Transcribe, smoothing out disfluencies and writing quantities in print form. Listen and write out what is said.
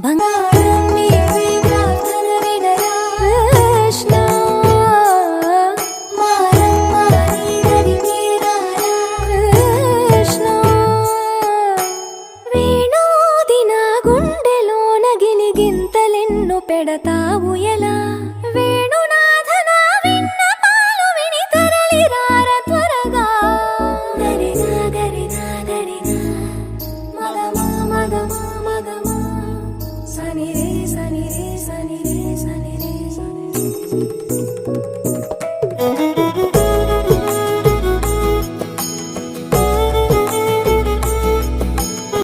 బంగారం నీవే ప్రార్థన వినరా కృష్ణ మారమ్మ నీదరి తీరారా కృష్ణ వేణోది నా గుండెలోన గిలిగింతలెన్ను పెడతావు ఎలా వేణునాథ నా విన్నపాలు విని తరలిరార త్వరగా గరిగా గరిగా గరిగా మగమా మగమా మగమా సని రే సని రే సని రే సని రే సని రే